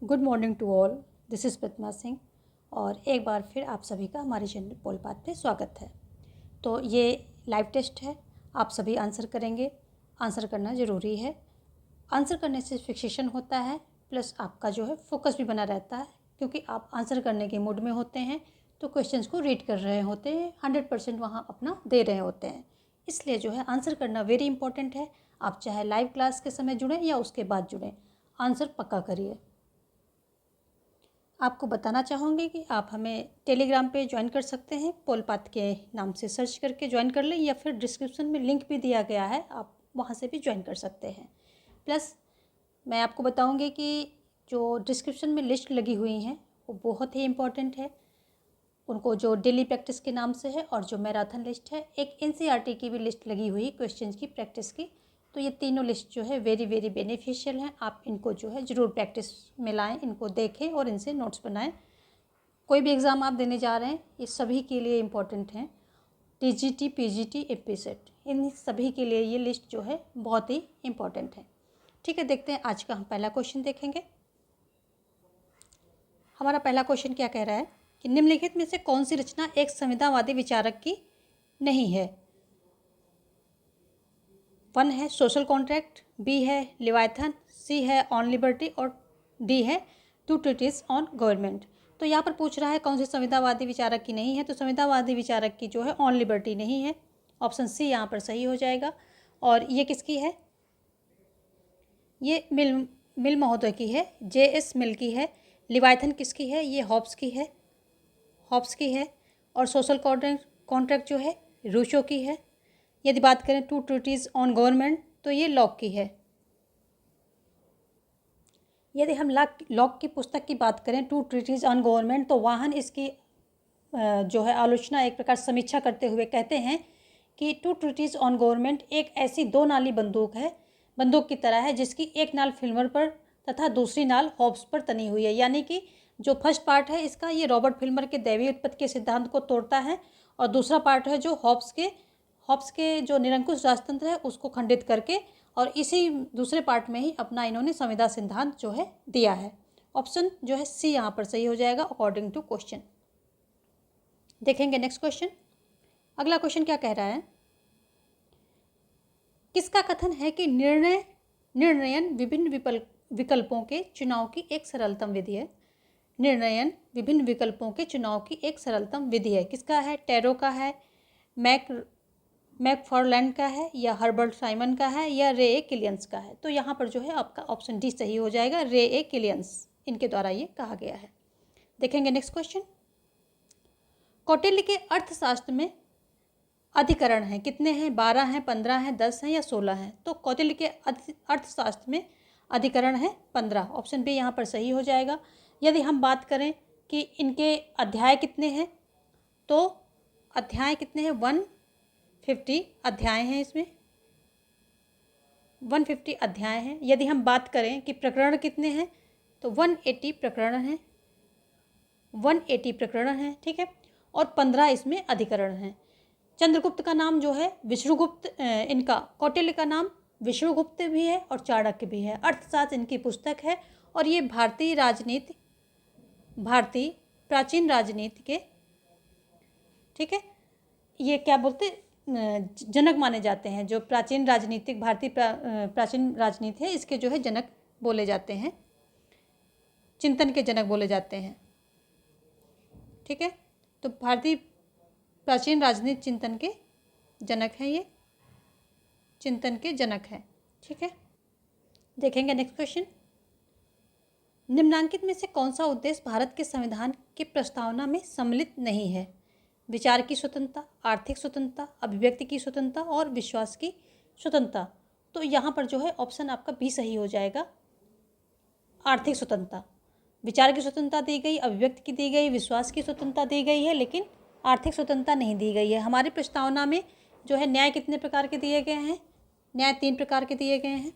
Good morning to all. This is Padma Singh और एक बार फिर आप सभी का हमारे चैनल पोलपाथ पे स्वागत है। तो ये लाइव टेस्ट है, आप सभी आंसर करेंगे। आंसर करना ज़रूरी है। आंसर करने से फिक्सेशन होता है, प्लस आपका जो है फोकस भी बना रहता है, क्योंकि आप आंसर करने के मूड में होते हैं तो क्वेश्चंस को रीड कर रहे होते हैं, 100% वहाँ अपना दे रहे होते हैं। इसलिए जो है आंसर करना वेरी इंपॉर्टेंट है। आप चाहे लाइव क्लास के समय जुड़ें या उसके बाद जुड़ें, आंसर पक्का करिए। आपको बताना चाहूँगी कि आप हमें टेलीग्राम पे ज्वाइन कर सकते हैं, पोलपाथ के नाम से सर्च करके ज्वाइन कर लें, या फिर डिस्क्रिप्शन में लिंक भी दिया गया है, आप वहाँ से भी ज्वाइन कर सकते हैं। प्लस मैं आपको बताऊँगी कि जो डिस्क्रिप्शन में लिस्ट लगी हुई हैं वो बहुत ही इम्पॉर्टेंट है। उनको जो डेली प्रैक्टिस के नाम से है, और जो मैराथन लिस्ट है, एक एनसीईआरटी की भी लिस्ट लगी हुई क्वेश्चन की प्रैक्टिस की। तो ये तीनों लिस्ट जो है वेरी वेरी बेनिफिशियल हैं। आप इनको जो है ज़रूर प्रैक्टिस में लाएँ, इनको देखें और इनसे नोट्स बनाएं। कोई भी एग्ज़ाम आप देने जा रहे हैं, ये सभी के लिए इम्पोर्टेंट हैं। टीजीटी, पीजीटी, एपीसेट, इन सभी के लिए ये लिस्ट जो है बहुत ही इम्पोर्टेंट है। ठीक है, देखते हैं आज का हम पहला क्वेश्चन देखेंगे। हमारा पहला क्वेश्चन क्या कह रहा है कि निम्नलिखित में से कौन सी रचना एक संविधानवादी विचारक की नहीं है। 1 है सोशल कॉन्ट्रैक्ट, बी है लिवायथन, सी है ऑन लिबर्टी और डी है टू ट्रीटिस ऑन गवर्नमेंट। तो यहाँ पर पूछ रहा है कौन सी संविधानवादी विचारक की नहीं है। तो संविधानवादी विचारक की जो है ऑन लिबर्टी नहीं है, ऑप्शन सी यहाँ पर सही हो जाएगा। और ये किसकी है? ये मिल महोदय की है, JS मिल की है। लिवायथन किसकी है? ये हॉब्स की है, हॉब्स की है। और सोशल कॉन्ट्रैक्ट जो है रूसो की है। यदि बात करें टू ट्रीटीज ऑन गवर्नमेंट तो ये लॉक की है। यदि हम लॉक की पुस्तक की बात करें टू ट्रीटीज ऑन गवर्नमेंट, तो वाहन इसकी जो है आलोचना एक प्रकार समीक्षा करते हुए कहते हैं कि टू ट्रीटीज ऑन गवर्नमेंट एक ऐसी दो नाली बंदूक की तरह है जिसकी एक नाल फिल्मर पर तथा दूसरी नाल हॉब्स पर तनी हुई है। यानी कि जो फर्स्ट पार्ट है इसका, ये रॉबर्ट फिल्मर के दैवीय उत्पत्ति के सिद्धांत को तोड़ता है, और दूसरा पार्ट है जो हॉब्स के जो निरंकुश राजतंत्र है उसको खंडित करके, और इसी दूसरे पार्ट में ही अपना इन्होंने संविदा सिद्धांत जो है दिया है। ऑप्शन जो है सी यहाँ पर सही हो जाएगा अकॉर्डिंग टू क्वेश्चन। देखेंगे नेक्स्ट क्वेश्चन। अगला क्वेश्चन क्या कह रहा है, किसका कथन है कि निर्णयन विभिन्न विकल्पों के चुनाव की एक सरलतम विधि है। निर्णयन विभिन्न विकल्पों के चुनाव की एक सरलतम विधि है। किसका है? टैरो का है, मैकफार्लैंड का है, या हर्बर्ट साइमन का है, या रे ए किलियंस का है। तो यहाँ पर जो है आपका ऑप्शन डी सही हो जाएगा, रे ए किलियंस, इनके द्वारा ये कहा गया है। देखेंगे नेक्स्ट क्वेश्चन। कौटिल्य के अर्थशास्त्र में अधिकरण हैं कितने हैं? 12 हैं, 15 हैं, 10 हैं, या 16 हैं। तो कौटिल्य के अर्थशास्त्र में अधिकरण है 15, ऑप्शन बी यहाँ पर सही हो जाएगा। यदि हम बात करें कि इनके अध्याय कितने हैं, तो अध्याय कितने हैं? 150 अध्याय हैं, इसमें 150 अध्याय हैं। यदि हम बात करें कि प्रकरण कितने हैं, तो 180 प्रकरण हैं, 180 प्रकरण हैं। ठीक है, और 15 इसमें अधिकरण हैं। चंद्रगुप्त का नाम जो है विष्णुगुप्त, इनका कौटिल्य का नाम विष्णुगुप्त भी है और चाणक्य भी है। अर्थशास्त्र इनकी पुस्तक है, और ये भारतीय प्राचीन राजनीति के, ठीक है, ये क्या बोलते जनक माने जाते हैं। जो प्राचीन राजनीतिक भारतीय प्राचीन राजनीति है, इसके जो है जनक बोले जाते हैं, चिंतन के जनक बोले जाते हैं। ठीक है, तो भारतीय प्राचीन राजनीति चिंतन के जनक हैं, ये चिंतन के जनक हैं। ठीक है, देखेंगे नेक्स्ट क्वेश्चन। निम्नांकित में से कौन सा उद्देश्य भारत के संविधान की प्रस्तावना में सम्मिलित नहीं है? विचार की स्वतंत्रता, आर्थिक स्वतंत्रता, अभिव्यक्ति की स्वतंत्रता और विश्वास की स्वतंत्रता। तो यहाँ पर जो है ऑप्शन आपका बी सही हो जाएगा, आर्थिक स्वतंत्रता। विचार की स्वतंत्रता दी गई, अभिव्यक्ति की दी गई, विश्वास की स्वतंत्रता दी गई है, लेकिन आर्थिक स्वतंत्रता नहीं दी गई है। हमारी प्रस्तावना में जो है न्याय कितने प्रकार के दिए गए हैं? न्याय 3 प्रकार के दिए गए हैं।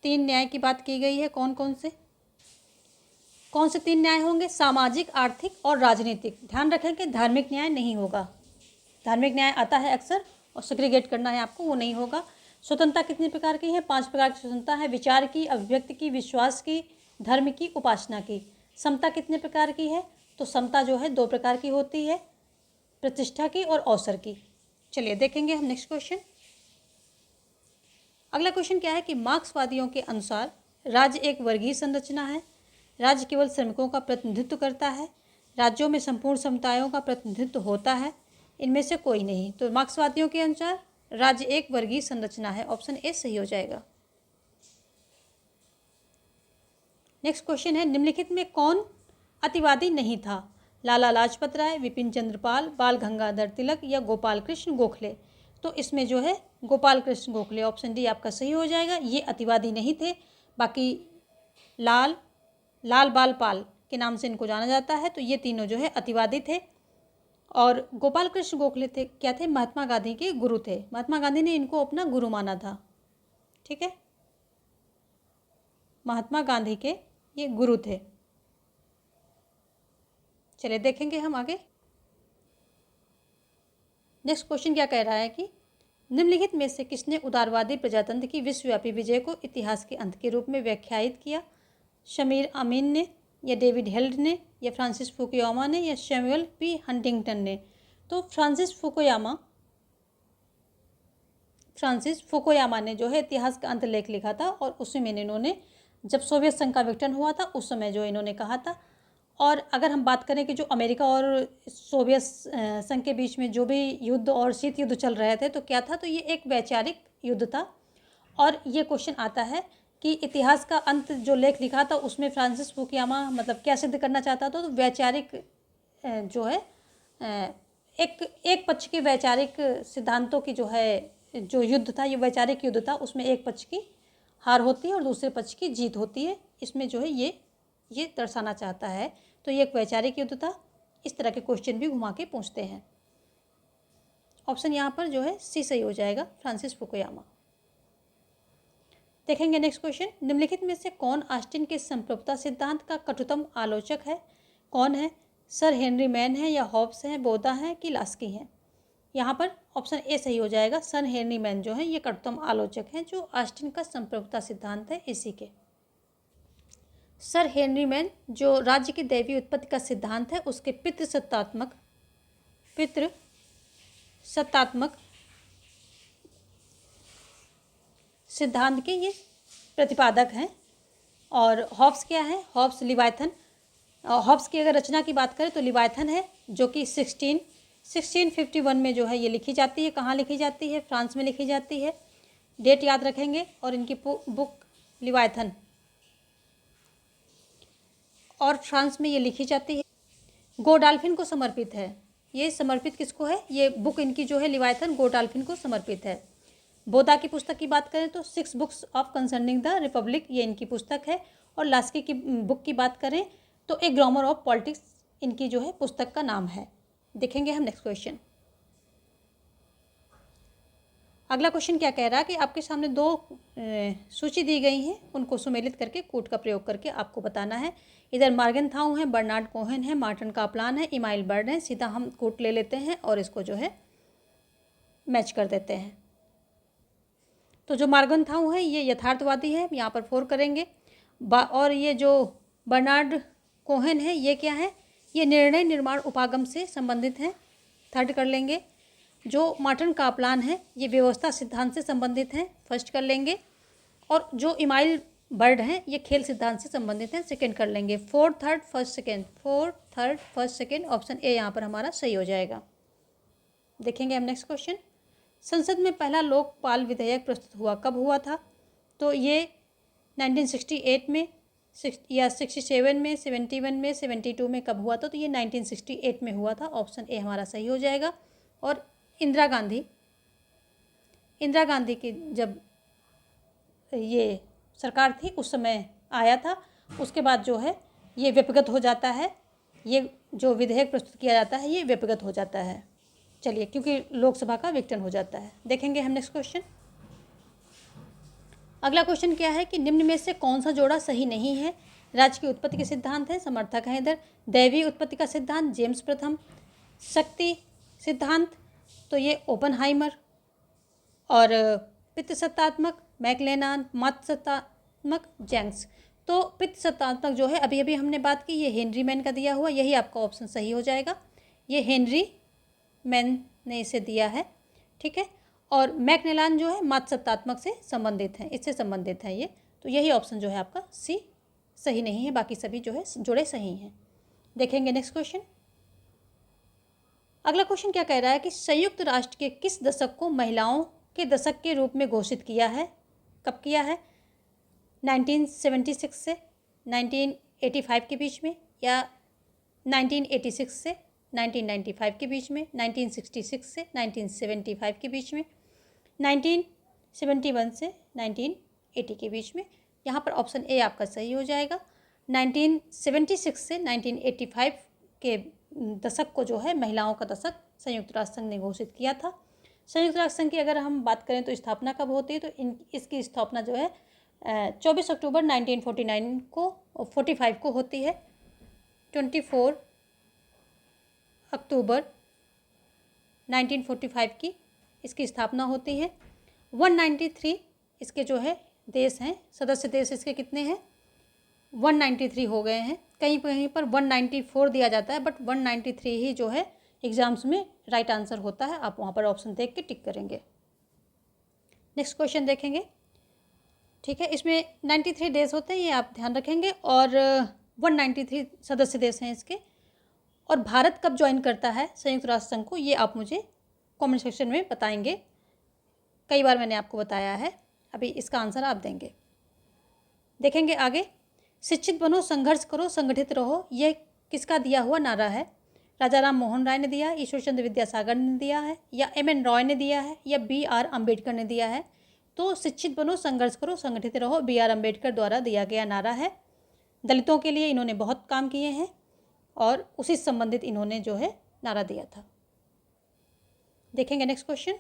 3 न्याय की बात की गई है। कौन से 3 न्याय होंगे? सामाजिक, आर्थिक और राजनीतिक। ध्यान रखें कि धार्मिक न्याय नहीं होगा। धार्मिक न्याय आता है अक्सर, और सेग्रीगेट करना है आपको, वो नहीं होगा। स्वतंत्रता कितने प्रकार की है? 5 प्रकार की स्वतंत्रता है। विचार की, अभिव्यक्ति की, विश्वास की धर्म की उपासना की। समता कितने प्रकार की है? तो समता जो है 2 प्रकार की होती है, प्रतिष्ठा की और अवसर की। चलिए देखेंगे हम नेक्स्ट क्वेश्चन। अगला क्वेश्चन क्या है कि मार्क्सवादियों के अनुसार राज्य एक वर्गीय संरचना है, राज्य केवल श्रमिकों का प्रतिनिधित्व करता है, राज्यों में संपूर्ण समुदायों का प्रतिनिधित्व होता है, इनमें से कोई नहीं। तो मार्क्सवादियों के अनुसार राज्य एक वर्गीय संरचना है, ऑप्शन ए सही हो जाएगा। नेक्स्ट क्वेश्चन है, निम्नलिखित में कौन अतिवादी नहीं था? लाला लाजपत राय, विपिन चंद्र पाल, बाल गंगाधर तिलक या गोपाल कृष्ण गोखले। तो इसमें जो है गोपाल कृष्ण गोखले, ऑप्शन डी आपका सही हो जाएगा। ये अतिवादी नहीं थे। बाकी लाल बाल पाल के नाम से इनको जाना जाता है, तो ये तीनों जो है अतिवादी थे। और गोपाल कृष्ण गोखले थे क्या थे? महात्मा गांधी के गुरु थे। महात्मा गांधी ने इनको अपना गुरु माना था। ठीक है, महात्मा गांधी के ये गुरु थे। चलिए देखेंगे हम आगे। नेक्स्ट क्वेश्चन क्या कह रहा है कि निम्नलिखित में से किसने उदारवादी प्रजातंत्र की विश्वव्यापी विजय को इतिहास के अंत के रूप में व्याख्यायित किया? शमीर अमीन ने, या डेविड हेल्ड ने, या फ्रांसिस फुकुयामा ने, या सैमुअल पी हंटिंगटन ने। तो फ्रांसिस फुकुयामा ने जो है इतिहास का अंत लेख लिखा था, और उसमें इन्होंने जब सोवियत संघ का विघटन हुआ था उस समय जो इन्होंने कहा था। और अगर हम बात करें कि जो अमेरिका और सोवियत संघ के बीच में जो भी युद्ध और शीत युद्ध चल रहे थे, तो क्या था? तो ये एक वैचारिक युद्ध था। और ये क्वेश्चन आता है कि इतिहास का अंत जो लेख लिखा था उसमें फ्रांसिस फुकुयामा मतलब क्या सिद्ध करना चाहता था? तो वैचारिक जो है एक पक्ष के वैचारिक सिद्धांतों की जो है जो युद्ध था, ये वैचारिक युद्ध था, उसमें एक पक्ष की हार होती है और दूसरे पक्ष की जीत होती है। इसमें जो है ये दर्शाना चाहता है। तो ये एक वैचारिक युद्ध था। इस तरह के क्वेश्चन भी घुमा के पूछते हैं। ऑप्शन यहाँ पर जो है सी सही हो जाएगा, फ्रांसिस फुकुयामा। देखेंगे नेक्स्ट क्वेश्चन। निम्नलिखित में से कौन ऑस्टिन के संप्रभुता सिद्धांत का कटुतम आलोचक है? कौन है? सर हेनरी मैन है, या हॉब्स हैं, बोधा हैं कि लास्की हैं? यहाँ पर ऑप्शन ए सही हो जाएगा। सर हेनरी मैन जो है ये कटुतम आलोचक हैं, जो ऑस्टिन का संप्रभुता सिद्धांत है इसी के। सर हेनरी मैन जो राज्य की दैवीय उत्पत्ति का सिद्धांत है उसके पितृसत्तात्मक सिद्धांत के ये प्रतिपादक हैं। और हॉब्स क्या है? हॉब्स लिवायथन। हॉब्स की अगर रचना की बात करें तो लिवायथन है, जो कि 1651 में जो है ये लिखी जाती है। कहाँ लिखी जाती है? फ्रांस में लिखी जाती है। डेट याद रखेंगे। और इनकी बुक लिवायथन और फ्रांस में ये लिखी जाती है। गोडाल्फिन को समर्पित है। ये समर्पित किसको है? ये बुक इनकी जो है लिवायथन गोडाल्फिन को समर्पित है। बोधा की पुस्तक की बात करें तो 6 books of concerning the Republic, ये इनकी पुस्तक है। और लास्की की बुक की बात करें तो ए ग्रामर ऑफ पॉलिटिक्स इनकी जो है पुस्तक का नाम है। देखेंगे हम नेक्स्ट क्वेश्चन। अगला क्वेश्चन क्या कह रहा है कि आपके सामने 2 सूची दी गई हैं, उनको सुमेलित करके कूट का प्रयोग करके आपको बताना है। इधर मार्गेनथाउ है, बर्नार्ड कोहेन है, मार्टिन कापलान है, इमाइल बर्ड है। सीधा हम कूट ले लेते हैं और इसको जो है मैच कर देते हैं। तो जो मार्गेनथाउ है ये यथार्थवादी है, यहाँ पर 4 करेंगे। और ये जो बर्नार्ड कोहेन है ये क्या है? ये निर्णय निर्माण उपागम से संबंधित हैं, 3rd कर लेंगे। जो मार्टिन कापलान है ये व्यवस्था सिद्धांत से संबंधित हैं, 1st कर लेंगे। और जो इमाइल बर्ड हैं ये खेल सिद्धांत से संबंधित हैं, 2nd कर लेंगे। 4th 3rd 1st 2nd, 4th 3rd 1st 2nd, option A यहाँ पर हमारा सही हो जाएगा। देखेंगे हम नेक्स्ट क्वेश्चन। संसद में पहला लोकपाल विधेयक प्रस्तुत हुआ कब हुआ था? तो ये 1968 में या 67 में, 71 में, 72 में कब हुआ था? तो ये 1968 में हुआ था, ऑप्शन ए हमारा सही हो जाएगा। और इंदिरा गांधी की जब ये सरकार थी उस समय आया था। उसके बाद जो है ये व्यक्तिगत हो जाता है, ये जो विधेयक प्रस्तुत किया जाता है ये व्यक्तिगत हो जाता है। चलिए, क्योंकि लोकसभा का विघटन हो जाता है। देखेंगे हम नेक्स्ट क्वेश्चन। अगला क्वेश्चन क्या है कि निम्न में से कौन सा जोड़ा सही नहीं है? राज्य की उत्पत्ति के सिद्धांत है, समर्थक है इधर। दैवीय उत्पत्ति का सिद्धांत जेम्स प्रथम। शक्ति सिद्धांत तो ये ओपनहाइमर। और पितृसत्तात्मक मैक्लेनान, मातृसत्तात्मक जैंक्स। तो पितृसत्तात्मक जो है अभी अभी हमने बात की, ये हेनरी मैन का दिया हुआ, यही आपका ऑप्शन सही हो जाएगा। ये हेनरी मैन ने इसे दिया है, ठीक है। और मैकनेलान जो है मातृसत्तात्मक से संबंधित हैं, इससे संबंधित हैं ये, तो यही ऑप्शन जो है आपका सी सही नहीं है, बाकी सभी जो है जोड़े सही हैं। देखेंगे नेक्स्ट क्वेश्चन। अगला क्वेश्चन क्या कह रहा है कि संयुक्त राष्ट्र के किस दशक को महिलाओं के दशक के रूप में घोषित किया है, कब किया है? 1976 से 1985 के बीच में, या 1986 से 1995 के बीच में, 1966 से 1975 के बीच में, 1971 से 1980 के बीच में। यहाँ पर ऑप्शन ए आपका सही हो जाएगा। 1976 से 1985 के दशक को जो है महिलाओं का दशक संयुक्त राष्ट्र संघ ने घोषित किया था। संयुक्त राष्ट्र संघ की अगर हम बात करें तो स्थापना कब होती है, तो इसकी स्थापना जो है 24 अक्टूबर 1949 को 45 को होती है। 24 अक्टूबर 1945 की इसकी स्थापना होती है। 193 इसके जो है देश हैं, सदस्य देश इसके कितने हैं? 193 हो गए हैं। कहीं कहीं पर 194 दिया जाता है, बट 193 ही जो है एग्जाम्स में राइट आंसर होता है। आप वहाँ पर ऑप्शन देख के टिक करेंगे। नेक्स्ट क्वेश्चन देखेंगे, ठीक है। इसमें 93 देश होते हैं, ये आप ध्यान रखेंगे, और 193 सदस्य देश हैं इसके। और भारत कब ज्वाइन करता है संयुक्त राष्ट्र संघ को, ये आप मुझे कमेंट सेक्शन में बताएंगे। कई बार मैंने आपको बताया है, अभी इसका आंसर आप देंगे। देखेंगे आगे, शिक्षित बनो, संघर्ष करो, संगठित रहो, ये किसका दिया हुआ नारा है? राजा राम मोहन राय ने दिया है, ईश्वर चंद्र विद्यासागर ने दिया है, या एम.एन. रॉय ने दिया है, या बी.आर. अम्बेडकर ने दिया है? तो शिक्षित बनो, संघर्ष करो, संगठित रहो बी.आर. अम्बेडकर द्वारा दिया गया नारा है। दलितों के लिए इन्होंने बहुत काम किए हैं और उसी से संबंधित इन्होंने जो है नारा दिया था। देखेंगे नेक्स्ट क्वेश्चन।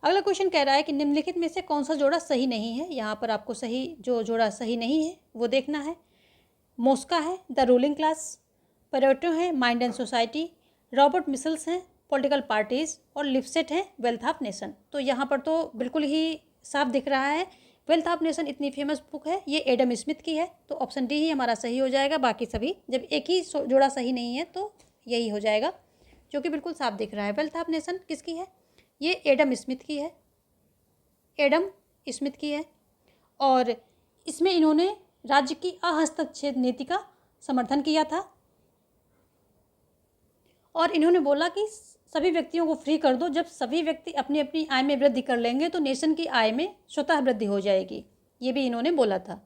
अगला क्वेश्चन कह रहा है कि निम्नलिखित में से कौन सा जोड़ा सही नहीं है। यहाँ पर आपको सही जो जोड़ा सही नहीं है वो देखना है। मोस्का है, द रूलिंग क्लास, पेरेटो है, mind and society, Robert micelles हैं, पॉलिटिकल पार्टीज, और लिपसेट है, वेल्थ ऑफ नेशन। तो यहाँ पर तो बिल्कुल ही साफ दिख रहा है, वेल्थ ऑफ नेशन इतनी फेमस बुक है, ये एडम स्मिथ की है, तो ऑप्शन डी ही हमारा सही हो जाएगा। बाकी सभी, जब एक ही जोड़ा सही नहीं है तो यही हो जाएगा, जो कि बिल्कुल साफ दिख रहा है। वेल्थ ऑफ नेशन किसकी है? ये एडम स्मिथ की है, एडम स्मिथ की है। और इसमें इन्होंने राज्य की अहस्तक्षेप नीति का समर्थन किया था, और इन्होंने बोला कि सभी व्यक्तियों को फ्री कर दो। जब सभी व्यक्ति अपनी अपनी आय में वृद्धि कर लेंगे तो नेशन की आय में स्वतः वृद्धि हो जाएगी, ये भी इन्होंने बोला था।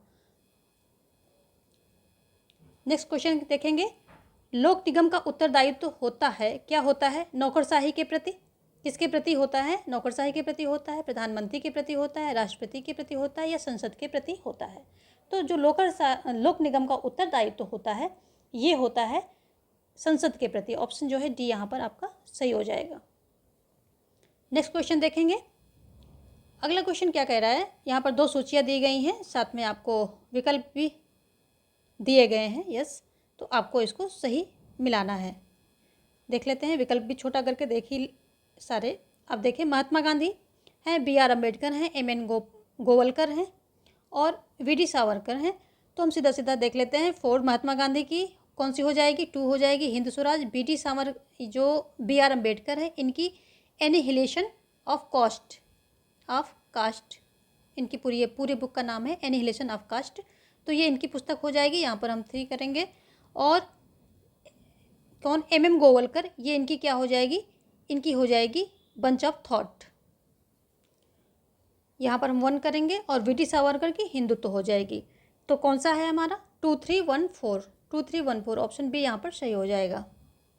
नेक्स्ट क्वेश्चन देखेंगे, लोक निगम का उत्तरदायित्व होता है, क्या होता है? नौकरशाही के प्रति। किसके प्रति होता है? नौकरशाही के प्रति होता है, प्रधानमंत्री के प्रति होता है, राष्ट्रपति के प्रति होता है, या संसद के प्रति होता है? तो जो लोक निगम का उत्तरदायित्व होता है, ये होता है संसद के प्रति। ऑप्शन जो है डी यहाँ पर आपका सही हो जाएगा। नेक्स्ट क्वेश्चन देखेंगे। अगला क्वेश्चन क्या कह रहा है, यहाँ पर दो सूचियाँ दी गई हैं, साथ में आपको विकल्प भी दिए गए हैं। यस, तो आपको इसको सही मिलाना है। देख लेते हैं, विकल्प भी छोटा करके देखिए सारे। अब देखिए, महात्मा गांधी हैं, बी.आर. अम्बेडकर हैं, एम.एन. गोवलकर हैं, और वी.डी. सावरकर हैं। तो हम सीधा सीधा देख लेते हैं। 4 महात्मा गांधी की कौन सी हो जाएगी? 2 हो जाएगी हिंद स्वराज। बी.डी. सावरकर जो बी.आर. अम्बेडकर है, इनकी एनिहिलेशन ऑफ कास्ट, इनकी पूरी बुक का नाम है एनिहिलेशन ऑफ कास्ट। तो ये इनकी पुस्तक हो जाएगी, यहाँ पर हम 3 करेंगे। और कौन? एम.एम. गोवलकर, ये इनकी क्या हो जाएगी? इनकी हो जाएगी बंच ऑफ थॉट, यहाँ पर हम 1 करेंगे। और वी.डी. सावरकर की हिंदुत्व हो जाएगी। तो कौन सा है हमारा? 2, 3, 1, 4, 2, 3, 1, 4 ऑप्शन बी यहाँ पर सही हो जाएगा।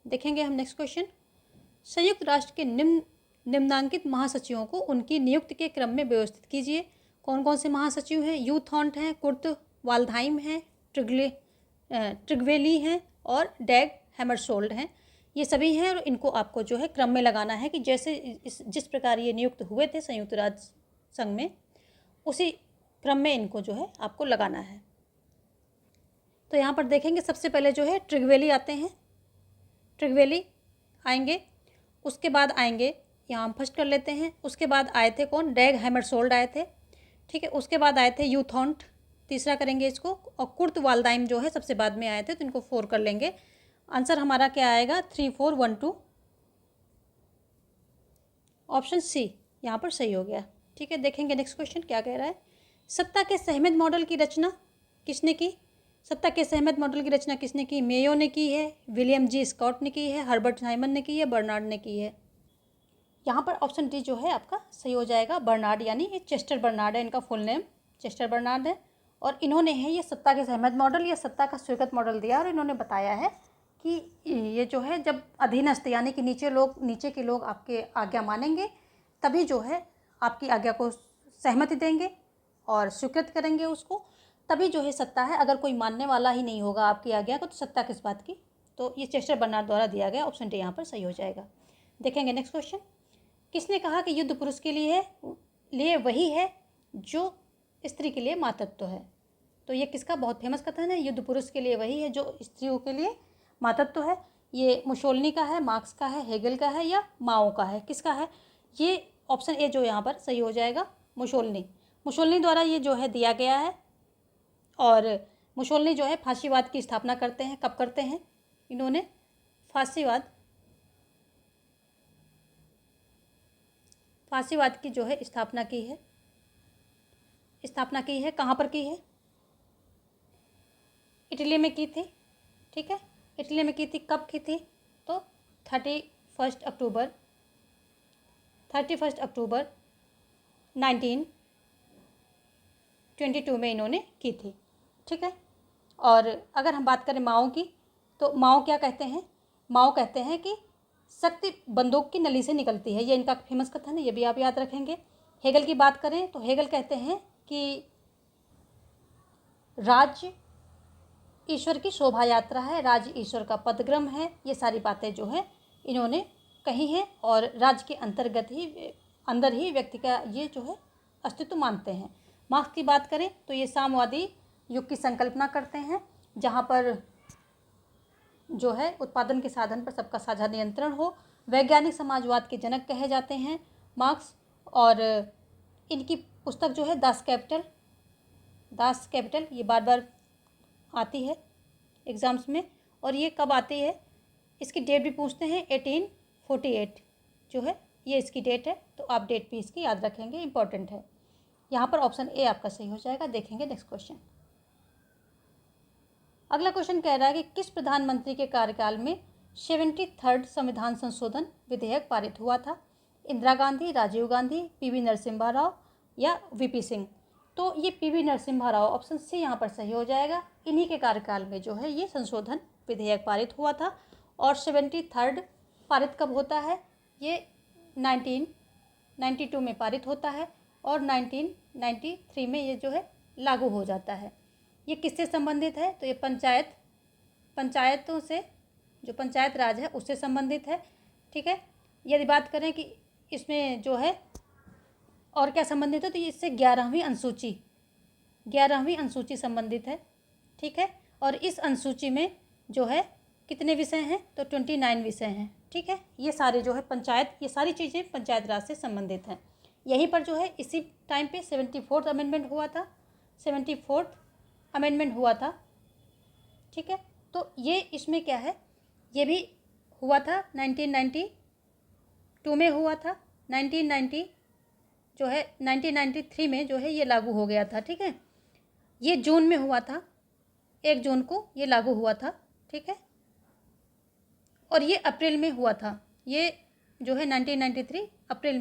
देखेंगे हम नेक्स्ट क्वेश्चन। संयुक्त राष्ट्र के निम्नांकित महासचिवों को उनकी नियुक्ति के क्रम में व्यवस्थित कीजिए। कौन कौन से महासचिव हैं? यू थॉन्ट हैं, कुर्ट वाल्डहाइम हैं, ट्रिगवेली हैं, और डैग हैमरशोल्ड हैं। ये सभी हैं, और इनको आपको जो है क्रम में लगाना है कि जैसे जिस प्रकार ये नियुक्त हुए थे संयुक्त राष्ट्र संघ में, उसी क्रम में इनको जो है आपको लगाना है। तो यहाँ पर देखेंगे, सबसे पहले जो है ट्रिगवेली आते हैं, ट्रिगवेली आएंगे। उसके बाद आएंगे, यहाँ हम फर्स्ट कर लेते हैं, उसके बाद आए थे कौन? डैग हैमरशोल्ड आए थे, ठीक है। उसके बाद आए थे यू थॉन्ट, तीसरा करेंगे इसको, और कुर्तवाल्दाइम जो है सबसे बाद में आए थे तो इनको 4 कर लेंगे। आंसर हमारा क्या आएगा? 3 4 1 2। ऑप्शन सी यहाँ पर सही हो गया। ठीक है, देखेंगे नेक्स्ट क्वेश्चन क्या कह रहा है। सत्ता के सहमत मॉडल की रचना किसने की? सत्ता के सहमत मॉडल की रचना किसने की? मेयो ने की है, विलियम जी स्कॉट ने की है, हर्बर्ट साइमन ने की है, बर्नार्ड ने की है। यहाँ पर ऑप्शन डी जो है आपका सही हो जाएगा, बर्नार्ड, यानी ये चेस्टर बर्नार्ड है, इनका फुल नेम चेस्टर बर्नार्ड है। और इन्होंने है ये सत्ता के सहमत मॉडल या सत्ता का स्वीकृत मॉडल दिया, और इन्होंने बताया है कि ये जो है जब अधीनस्थ यानी कि नीचे के लोग आपके आज्ञा मानेंगे तभी जो है आपकी आज्ञा को सहमति देंगे और स्वीकृत करेंगे उसको, तभी जो है सत्ता है। अगर कोई मानने वाला ही नहीं होगा आपकी आज्ञा को तो सत्ता किस बात की? तो ये चेस्टर बर्नार्ड द्वारा दिया गया, ऑप्शन डी यहाँ पर सही हो जाएगा। देखेंगे नेक्स्ट क्वेश्चन। किसने कहा कि युद्ध पुरुष के लिए वही है जो स्त्री के लिए मातृत्व है? तो ये किसका बहुत फेमस कथन है? युद्ध पुरुष के लिए वही है जो स्त्रियों के लिए मातृत्व है। ये मुसोलिनी का है, मार्क्स का है, हेगल का है या माओ का है? किसका है? ये ऑप्शन ए जो यहाँ पर सही हो जाएगा, मुसोलिनी द्वारा ये जो है दिया गया है। और मुसोलिनी जो है फांसीवाद की स्थापना करते हैं। कब करते हैं? इन्होंने फांसीवाद की जो है स्थापना की है। कहाँ पर की है? इटली में की थी। ठीक है, इटली में की थी। कब की थी? तो 31 अक्टूबर 1922 में इन्होंने की थी। ठीक है, और अगर हम बात करें माओ की, तो माओ क्या कहते हैं? माओ कहते हैं कि शक्ति बंदूक की नली से निकलती है। ये इनका फेमस कथन है, ये भी आप याद रखेंगे। हेगल की बात करें तो हेगल कहते हैं कि राज्य ईश्वर की शोभा यात्रा है, राज्य ईश्वर का पदक्रम है। ये सारी बातें जो है इन्होंने कही हैं, और राज्य के अंदर ही व्यक्ति का ये जो है अस्तित्व मानते हैं। मार्क्स की बात करें तो ये साम्यवादी युग की संकल्पना करते हैं, जहाँ पर जो है उत्पादन के साधन पर सबका साझा नियंत्रण हो। वैज्ञानिक समाजवाद के जनक कहे जाते हैं मार्क्स, और इनकी पुस्तक जो है दास कैपिटल ये बार बार आती है एग्ज़ाम्स में। और ये कब आती है? इसकी डेट भी पूछते हैं, 1848 जो है ये इसकी डेट है, तो आप डेट भी इसकी याद रखेंगे, इंपॉर्टेंट है। यहाँ पर ऑप्शन ए आपका सही हो जाएगा। देखेंगे नेक्स्ट क्वेश्चन। अगला क्वेश्चन कह रहा है कि किस प्रधानमंत्री के कार्यकाल में 73rd संविधान संशोधन विधेयक पारित हुआ था? इंदिरा गांधी, राजीव गांधी, पीवी नरसिम्हा राव या वीपी सिंह? तो ये PV Narasimha Rao, option C यहाँ पर सही हो जाएगा। इन्हीं के कार्यकाल में जो है ये संशोधन विधेयक पारित हुआ था। और 73rd पारित कब होता है? ये 1992 में पारित होता है, और 1993 में ये जो है लागू हो जाता है। ये किससे संबंधित है? तो ये पंचायतों से, जो पंचायत राज है उससे संबंधित है। ठीक है, यदि बात करें कि इसमें जो है और क्या संबंधित है, तो इससे 11वीं अनुसूची संबंधित है। ठीक है, और इस अनुसूची में जो है कितने विषय हैं? तो 29 विषय हैं। ठीक है, ये सारे जो है ये सारी चीज़ें पंचायत राज से संबंधित हैं। यहीं पर जो है इसी टाइम पे 74th अमेंडमेंट हुआ था। ठीक है, तो ये इसमें क्या है, ये भी हुआ था 1992 में हुआ था। 1993 में जो है ये लागू हो गया था। ठीक है, ये जून में हुआ था, 1 जून को ये लागू हुआ था। ठीक है, और ये अप्रैल में हुआ था। ये जो है 1993 अप्रैल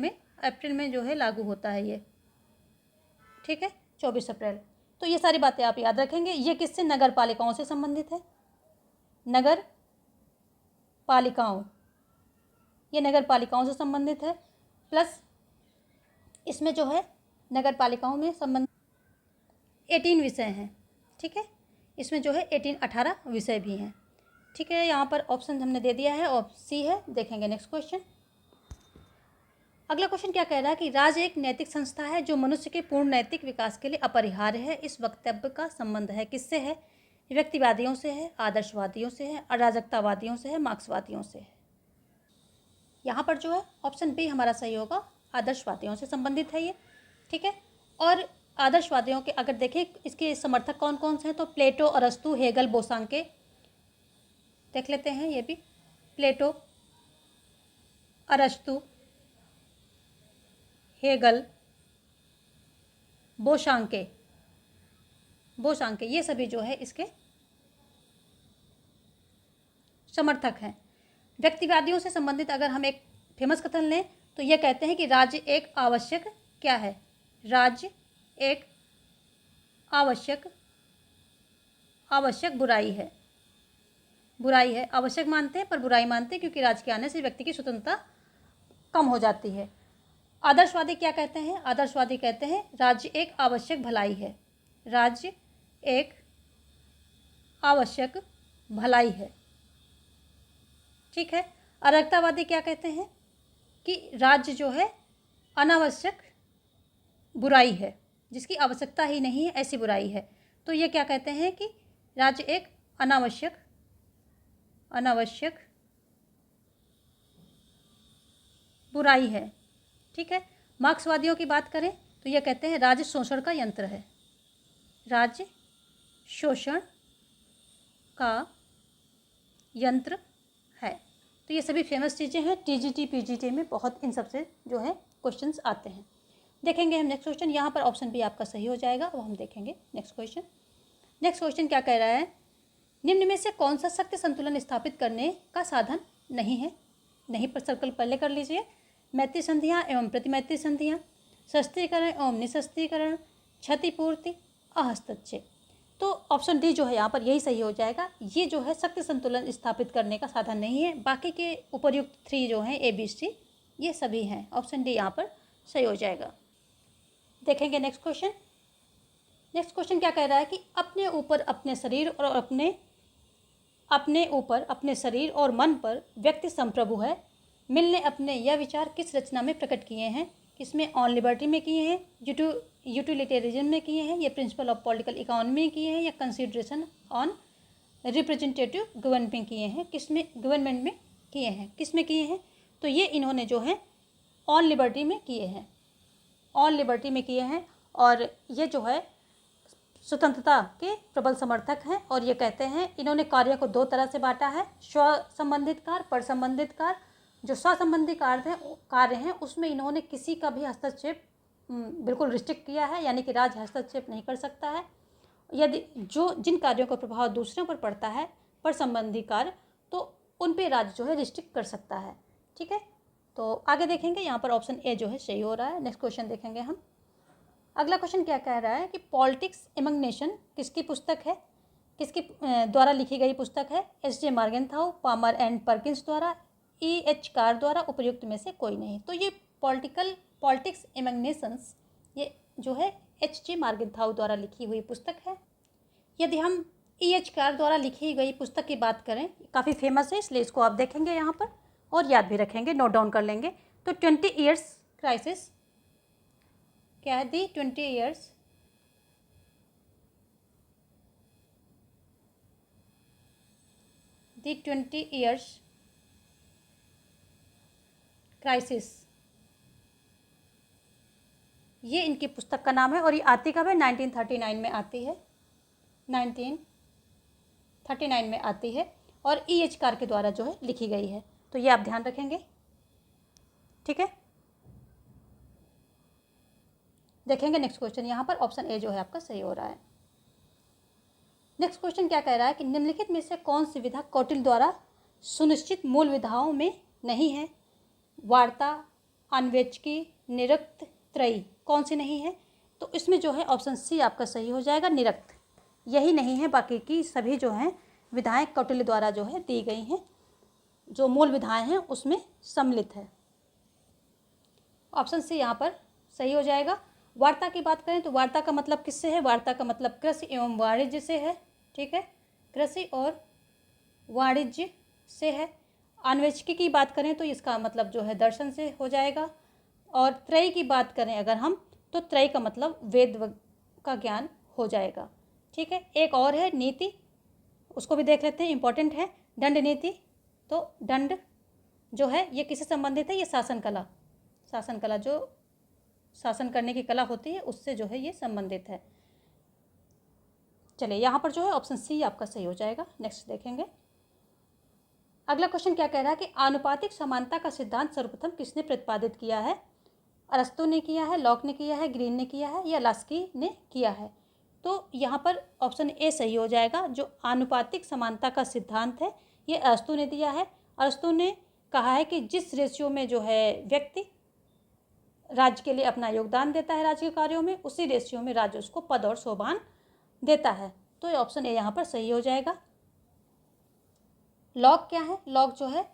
में जो है लागू होता है ये। ठीक है, 24 अप्रैल। तो ये सारी बातें आप याद रखेंगे। ये किससे? नगर पालिकाओं से संबंधित है। नगर पालिकाओं से संबंधित है। प्लस इसमें जो है नगर पालिकाओं में संबंधित 18 विषय हैं। ठीक है, इसमें जो है 18 विषय भी हैं। ठीक है, यहाँ पर ऑप्शन हमने दे दिया है, ऑप्शन सी है। देखेंगे नेक्स्ट क्वेश्चन। अगला क्वेश्चन क्या कह रहा है कि राज्य एक नैतिक संस्था है जो मनुष्य के पूर्ण नैतिक विकास के लिए अपरिहार्य है। इस वक्तव्य का संबंध है किससे है? व्यक्तिवादियों से है, आदर्शवादियों से है, अराजकतावादियों से है, मार्क्सवादियों से है? यहाँ पर जो है ऑप्शन बी हमारा सही होगा, आदर्शवादियों से संबंधित है ये। ठीक है, और आदर्शवादियों के अगर देखें इसके समर्थक कौन कौन से हैं, तो प्लेटो, अरस्तु, हेगल, बोसांके, देख लेते हैं ये भी। प्लेटो, अरस्तु, हेगल, बोसांके, ये सभी जो है इसके समर्थक हैं। व्यक्तिवादियों से संबंधित अगर हम एक फेमस कथन लें तो ये कहते हैं कि राज्य एक आवश्यक क्या है, राज्य एक आवश्यक बुराई है। आवश्यक मानते हैं पर बुराई मानते हैं, क्योंकि राज्य के आने से व्यक्ति की स्वतंत्रता कम हो जाती है। आदर्शवादी क्या कहते हैं, आदर्शवादी कहते हैं राज्य एक आवश्यक भलाई है, राज्य एक आवश्यक भलाई है। ठीक है। अराजकतावादी क्या कहते हैं कि राज्य जो है अनावश्यक बुराई है, जिसकी आवश्यकता ही नहीं है ऐसी बुराई है। तो ये क्या कहते हैं कि राज्य एक अनावश्यक बुराई है। ठीक है। मार्क्सवादियों की बात करें तो ये कहते हैं राज्य शोषण का यंत्र है, राज्य शोषण का यंत्र है। तो ये सभी फेमस चीज़ें हैं, टीजीटी पीजीटी में बहुत इन सब से जो है क्वेश्चंस आते हैं। देखेंगे हम नेक्स्ट क्वेश्चन, यहाँ पर ऑप्शन बी आपका सही हो जाएगा। अब हम देखेंगे नेक्स्ट क्वेश्चन क्या कह रहा है, निम्न में से कौन सा शक्ति संतुलन स्थापित करने का साधन नहीं है। नहीं पर सर्कल पहले कर लीजिए। मैत्री संधियाँ एवं प्रतिमैत्री संधियाँ, शस्त्रीकरण एवं निशस्त्रीकरण, क्षतिपूर्ति, अहस्तक्षेप। तो ऑप्शन डी जो है यहाँ पर यही सही हो जाएगा। ये जो है शक्ति संतुलन स्थापित करने का साधन नहीं है। बाकी के उपर्युक्त 3 जो हैं ABC ये सभी हैं। ऑप्शन डी यहाँ पर सही हो जाएगा। देखेंगे नेक्स्ट क्वेश्चन क्या कह रहा है कि अपने ऊपर अपने शरीर और मन पर व्यक्ति संप्रभु है। मिल ने अपने यह विचार किस रचना में प्रकट किए हैं। किसमें, ऑन लिबर्टी में किए हैं, यूटिलिटेरिज्म में किए हैं, या प्रिंसिपल ऑफ पॉलिटिकल इकोनॉमी में किए हैं, या कंसिडरेशन ऑन रिप्रेजेंटेटिव गवर्नमेंट में किए हैं। गवर्नमेंट में किए हैं, किस में किए हैं, तो ये इन्होंने जो है ऑन लिबर्टी में किए हैं। और ये जो है स्वतंत्रता के प्रबल समर्थक हैं। और ये कहते हैं इन्होंने कार्य को 2 तरह से बांटा है, स्व संबंधित कार्य, पर संबंधित कार्य। जो स्व संबंधी कार्य हैं उसमें इन्होंने किसी का भी हस्तक्षेप बिल्कुल रिस्ट्रिक्ट किया है, यानी कि राज्य हस्तक्षेप नहीं कर सकता है। यदि जिन कार्यों का प्रभाव दूसरों पर पड़ता है, पर संबंधी कार्य, तो उन पे राज्य जो है रिस्ट्रिक्ट कर सकता है। ठीक है। तो आगे देखेंगे, यहाँ पर ऑप्शन ए जो है सही हो रहा है। नेक्स्ट क्वेश्चन देखेंगे हम। अगला क्वेश्चन क्या कह रहा है कि पॉलिटिक्स एमंग नेशन किसकी पुस्तक है, किसकी द्वारा लिखी गई पुस्तक है। एस.जे. मॉर्गनथाउ, पामर एंड पर्किंस द्वारा, E.H. कार द्वारा, उपर्युक्त में से कोई नहीं। तो ये पॉलिटिक्स एमंग नेशंस ये जो है H.J. मॉर्गनथाउ द्वारा लिखी हुई पुस्तक है। यदि हम E.H. कार द्वारा लिखी गई पुस्तक की बात करें, काफ़ी फेमस है, इसलिए इसको आप देखेंगे यहाँ पर और याद भी रखेंगे, नोट डाउन कर लेंगे। तो 20 ईयर्स क्राइसिस क्या है, दी 20 ईयर्स क्राइसिस, ये इनकी पुस्तक का नाम है। और ये आती कब है, 1939 में आती है, 1939 में आती है। और E.H. कार के द्वारा जो है लिखी गई है। तो ये आप ध्यान रखेंगे। ठीक है। देखेंगे नेक्स्ट क्वेश्चन, यहाँ पर ऑप्शन ए जो है आपका सही हो रहा है। नेक्स्ट क्वेश्चन क्या कह रहा है कि निम्नलिखित में से कौन सी विधा कौटिल्य द्वारा सुनिश्चित मूल विधाओं में नहीं है। वार्ता, अन्वेचकी, निरुक्त, त्रयी, कौन सी नहीं है। तो इसमें जो है ऑप्शन सी आपका सही हो जाएगा, निरुक्त। यही नहीं है, बाकी की सभी जो हैं विधाएं कौटिल्य द्वारा जो है दी गई हैं, जो मूल विधाएं हैं उसमें सम्मिलित है। ऑप्शन सी यहाँ पर सही हो जाएगा। वार्ता की बात करें तो वार्ता का मतलब किससे है, वार्ता का मतलब कृषि एवं वाणिज्य से है। ठीक है, कृषि और वाणिज्य से है। अन्वेषकी की बात करें तो इसका मतलब जो है दर्शन से हो जाएगा। और त्रयी की बात करें अगर हम, तो त्रयी का मतलब वेद का ज्ञान हो जाएगा। ठीक है। एक और है नीति, उसको भी देख लेते हैं, इंपॉर्टेंट है, दंड नीति। तो दंड जो है ये किससे संबंधित है, ये शासन कला जो शासन करने की कला होती है उससे जो है ये संबंधित है। चलिए यहाँ पर जो है ऑप्शन सी आपका सही हो जाएगा। नेक्स्ट देखेंगे। अगला क्वेश्चन क्या कह रहा है कि आनुपातिक समानता का सिद्धांत सर्वप्रथम किसने प्रतिपादित किया है? अरस्तू ने किया है, लॉक ने किया है, ग्रीन ने किया है या लास्की ने किया है? तो यहाँ पर ऑप्शन ए सही हो जाएगा। जो आनुपातिक समानता का सिद्धांत है ये अरस्तू ने दिया है। अरस्तू ने कहा है कि जिस रेशियो में जो है व्यक्ति राज्य के लिए अपना योगदान देता है राज्य के कार्यों में, उसी रेशियो में राज्य उसको पद और सोपान देता है। तो ये ऑप्शन ए यहाँ पर सही हो जाएगा। लॉक क्या है? लॉक जो है,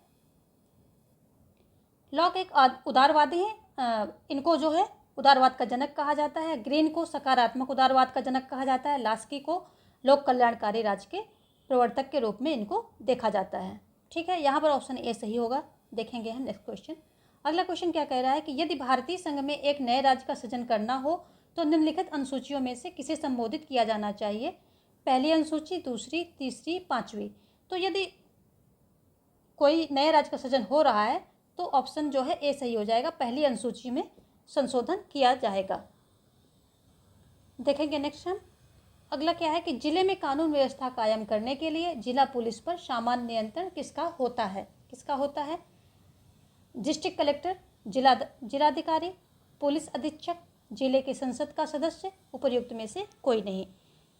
लॉक एक उदारवादी है। इनको जो है उदारवाद का जनक कहा जाता है। ग्रीन को सकारात्मक उदारवाद का जनक कहा जाता है। लास्की को लोक कल्याणकारी राज्य के प्रवर्तक के रूप में इनको देखा जाता है। ठीक है, यहाँ पर ऑप्शन ए सही होगा। देखेंगे हम नेक्स्ट क्वेश्चन। अगला क्वेश्चन क्या कह रहा है कि यदि भारतीय संघ में एक नए राज्य का सृजन करना हो तो निम्नलिखित अनुसूचियों में से किसे संबोधित किया जाना चाहिए? पहली अनुसूची, दूसरी, तीसरी, पांचवी। तो यदि कोई नए राज्य का सृजन हो रहा है तो ऑप्शन जो है ए सही हो जाएगा। पहली अनुसूची में संशोधन किया जाएगा। देखेंगे नेक्स्ट हम। अगला क्या है कि जिले में कानून व्यवस्था कायम करने के लिए जिला पुलिस पर सामान्य नियंत्रण किसका होता है? किसका होता है? डिस्ट्रिक्ट कलेक्टर, जिलाधिकारी, पुलिस अधीक्षक, जिले के संसद का सदस्य, उपर्युक्त में से कोई नहीं।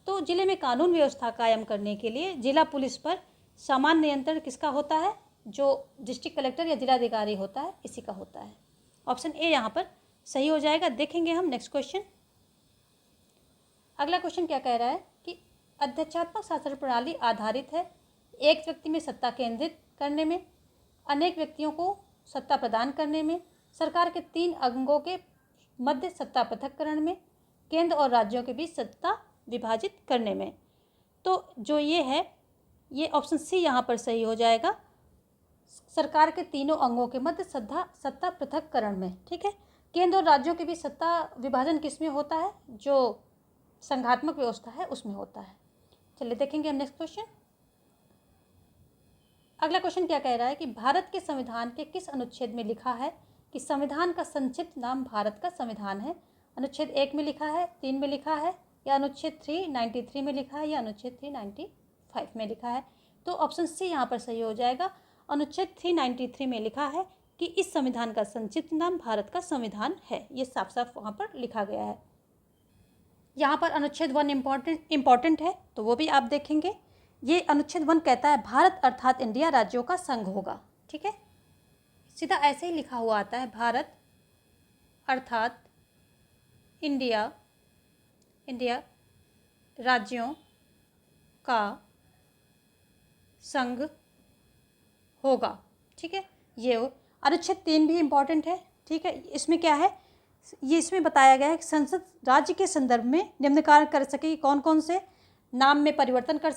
तो जिले में कानून व्यवस्था कायम करने के लिए जिला पुलिस पर सामान्य नियंत्रण किसका होता है? जो डिस्ट्रिक्ट कलेक्टर या जिलाधिकारी होता है इसी का होता है। ऑप्शन ए यहाँ पर सही हो जाएगा। देखेंगे हम नेक्स्ट क्वेश्चन। अगला क्वेश्चन क्या कह रहा है कि अध्यक्षात्मक शासन प्रणाली आधारित है एक व्यक्ति में सत्ता केंद्रित करने में, अनेक व्यक्तियों को सत्ता प्रदान करने में, सरकार के 3 अंगों के मध्य सत्ता पृथक्करण में, केंद्र और राज्यों के बीच सत्ता विभाजित करने में। तो जो ये है ये ऑप्शन सी यहाँ पर सही हो जाएगा। सरकार के तीनों अंगों के मध्य सत्ता पृथक्करण में। ठीक है, केंद्र और राज्यों के बीच सत्ता विभाजन किस में होता है? जो संघात्मक व्यवस्था है उसमें होता है। चलिए देखेंगे हम नेक्स्ट क्वेश्चन। अगला क्वेश्चन क्या कह रहा है कि भारत के संविधान के किस अनुच्छेद में लिखा है कि संविधान का संक्षिप्त नाम भारत का संविधान है? अनुच्छेद 1 में लिखा है, 3 में लिखा है या अनुच्छेद 393 में लिखा है या अनुच्छेद 395 में लिखा है? तो ऑप्शन सी यहाँ पर सही हो जाएगा। अनुच्छेद 393 में लिखा है कि इस संविधान का संक्षिप्त नाम भारत का संविधान है। ये साफ साफ वहाँ पर लिखा गया है। यहाँ पर अनुच्छेद 1 इम्पॉर्टेंट है तो वो भी आप देखेंगे। ये अनुच्छेद 1 कहता है भारत अर्थात इंडिया राज्यों का संघ होगा। ठीक है, सीधा ऐसे ही लिखा हुआ आता है, भारत अर्थात इंडिया राज्यों का संघ होगा। ठीक है, ये अनुच्छेद 3 भी इम्पॉर्टेंट है। ठीक है, इसमें क्या है, ये इसमें बताया गया है कि संसद राज्य के संदर्भ में निम्न कार्य कर सकेगी। कौन कौन से? नाम में परिवर्तन कर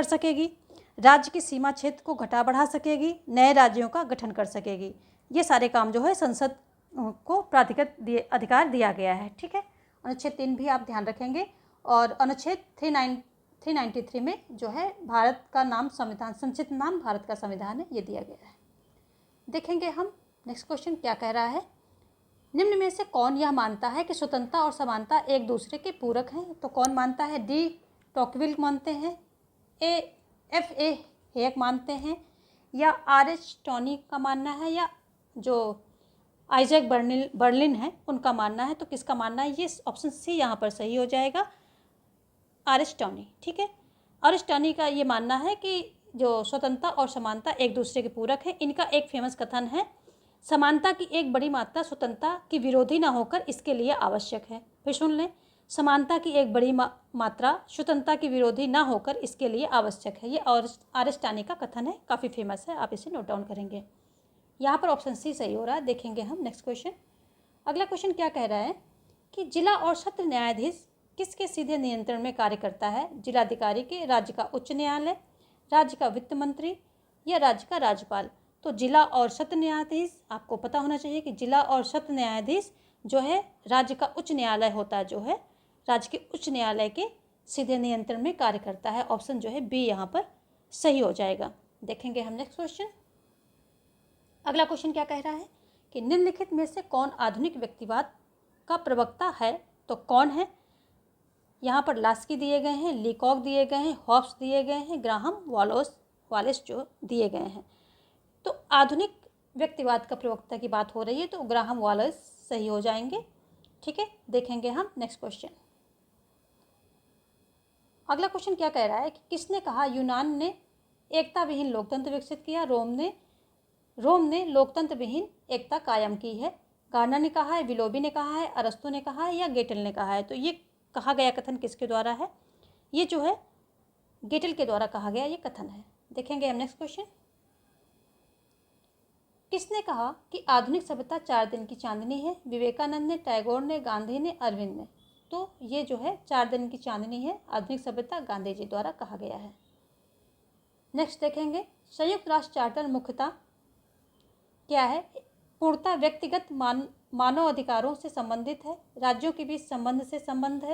सकेगी, राज्य की सीमा क्षेत्र को घटा बढ़ा सकेगी, नए राज्यों का गठन कर सकेगी। ये सारे काम जो है संसद को प्राधिकृत अधिकार दिया गया है। ठीक है, अनुच्छेद 3 भी आप ध्यान रखेंगे। और अनुच्छेद 393 में जो है भारत का नाम संविधान, संक्षिप्त नाम भारत का संविधान है, ये दिया गया है। देखेंगे हम नेक्स्ट क्वेश्चन क्या कह रहा है। निम्न में से कौन यह मानता है कि स्वतंत्रता और समानता एक दूसरे के पूरक हैं? तो कौन मानता है? डी टॉकविल मानते हैं, F.A. हेक मानते हैं या R.H. टॉनी का मानना है या जो आइजैक बर्लिन है उनका मानना है? तो किसका मानना है? ये ऑप्शन सी यहाँ पर सही हो जाएगा, R.H. टॉनी। ठीक है, R.H. टॉनी का ये मानना है कि जो स्वतंत्रता और समानता एक दूसरे के पूरक है। इनका एक फेमस कथन है, समानता की एक बड़ी मात्रा स्वतंत्रता की विरोधी ना होकर इसके लिए आवश्यक है। फिर सुन लें, समानता की एक बड़ी मात्रा स्वतंत्रता की विरोधी ना होकर इसके लिए आवश्यक है। ये R.H. टॉनी का कथन है, काफ़ी फेमस है, आप इसे नोट डाउन करेंगे। यहाँ पर ऑप्शन सी सही हो रहा है। देखेंगे हम नेक्स्ट क्वेश्चन। अगला क्वेश्चन क्या कह रहा है कि जिला और सत्र न्यायाधीश किसके सीधे नियंत्रण में कार्य करता है? जिलाधिकारी के, राज्य का उच्च न्यायालय, राज्य का वित्त मंत्री या राज्य का राज्यपाल? तो जिला और सत्र न्यायाधीश, आपको पता होना चाहिए कि जिला और सत्र न्यायाधीश जो है राज्य का उच्च न्यायालय होता है, जो है राज्य के उच्च न्यायालय के सीधे नियंत्रण में कार्य करता है। ऑप्शन जो है बी यहाँ पर सही हो जाएगा। देखेंगे हम नेक्स्ट क्वेश्चन। अगला क्वेश्चन क्या कह रहा है कि निम्नलिखित में से कौन आधुनिक व्यक्तिवाद का प्रवक्ता है तो कौन है? यहाँ पर लास्की दिए गए हैं, लीकॉक दिए गए हैं, हॉब्स दिए गए हैं, ग्राहम वालेस जो दिए गए हैं। तो आधुनिक व्यक्तिवाद का प्रवक्ता की बात हो रही है तो ग्राहम वालेस सही हो जाएंगे। ठीक है, देखेंगे हम नेक्स्ट क्वेश्चन। अगला क्वेश्चन क्या कह रहा है कि किसने कहा यूनान ने एकता विहीन लोकतंत्र विकसित किया, रोम ने लोकतंत्र विहीन एकता कायम की है? गार्नर ने कहा है, विलोबी ने कहा है, अरस्तु ने कहा है या गेटल ने कहा है? तो ये कहा गया कथन किसके द्वारा है? ये जो है गेटल के द्वारा कहा गया ये कथन है। देखेंगे हम नेक्स्ट क्वेश्चन। किसने कहा कि आधुनिक सभ्यता 4 दिन की चांदनी है? विवेकानंद ने, टैगोर ने, गांधी ने, अरविंद ने? तो ये जो है 4 दिन की चांदनी है, आधुनिक सभ्यता गांधी जी द्वारा कहा गया है। नेक्स्ट देखेंगे, संयुक्त राष्ट्र चार्टर मुख्यतः क्या है? पूर्णतः व्यक्तिगत मानव अधिकारों से संबंधित है, राज्यों के बीच संबंध से संबद्ध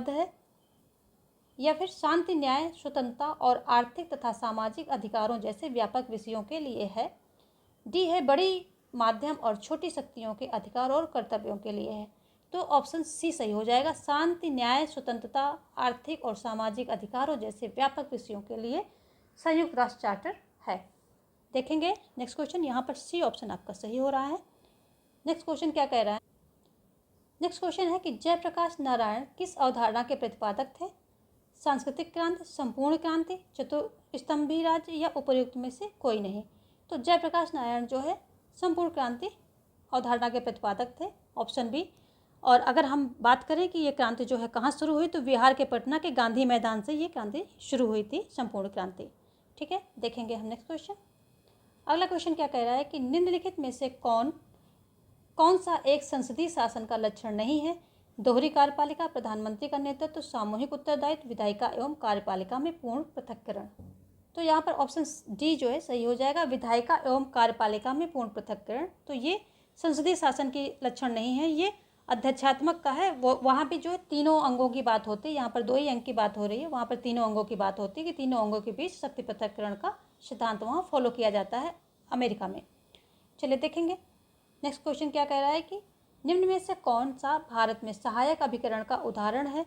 है, या फिर शांति, न्याय, स्वतंत्रता और आर्थिक तथा सामाजिक अधिकारों जैसे व्यापक विषयों के लिए है। डी है बड़ी, माध्यम और छोटी शक्तियों के अधिकार और कर्तव्यों के लिए है। तो ऑप्शन सी सही हो जाएगा, शांति, न्याय, स्वतंत्रता, आर्थिक और सामाजिक अधिकारों जैसे व्यापक विषयों के लिए संयुक्त राष्ट्र चार्टर है। देखेंगे नेक्स्ट क्वेश्चन। यहाँ पर सी ऑप्शन आपका सही हो रहा है। नेक्स्ट क्वेश्चन क्या कह रहा है? नेक्स्ट क्वेश्चन है कि जयप्रकाश नारायण किस अवधारणा के प्रतिपादक थे? सांस्कृतिक क्रांति, संपूर्ण क्रांति, चतुस्तंभी राज्य या उपर्युक्त में से कोई नहीं? तो जयप्रकाश नारायण जो है संपूर्ण क्रांति अवधारणा के प्रतिपादक थे, ऑप्शन बी। और अगर हम बात करें कि ये क्रांति जो है कहाँ शुरू हुई, तो बिहार के पटना के गांधी मैदान से ये क्रांति शुरू हुई थी, संपूर्ण क्रांति। ठीक है, देखेंगे हम नेक्स्ट क्वेश्चन। अगला क्वेश्चन क्या कह रहा है कि निम्नलिखित में से कौन सा एक संसदीय शासन का लक्षण नहीं है? दोहरी कार्यपालिका, प्रधानमंत्री का नेतृत्व, सामूहिक उत्तरदायित्व, विधायिका एवं कार्यपालिका में पूर्ण पृथक्करण। तो यहाँ पर ऑप्शन डी जो है सही हो जाएगा, विधायिका एवं कार्यपालिका में पूर्ण पृथक्करण। तो ये संसदीय शासन की लक्षण नहीं है, ये अध्यक्षात्मक का है। वो वहाँ भी जो है तीनों अंगों की बात होती है, यहाँ पर 2 ही अंग की बात हो रही है, वहाँ पर तीनों अंगों की बात होती है कि तीनों अंगों के बीच शक्ति पृथक्करण का सिद्धांत वहाँ फॉलो किया जाता है अमेरिका में। चलिए देखेंगे नेक्स्ट क्वेश्चन क्या कह रहा है कि निम्न में से कौन सा भारत में सहायक अभिकरण का उदाहरण है?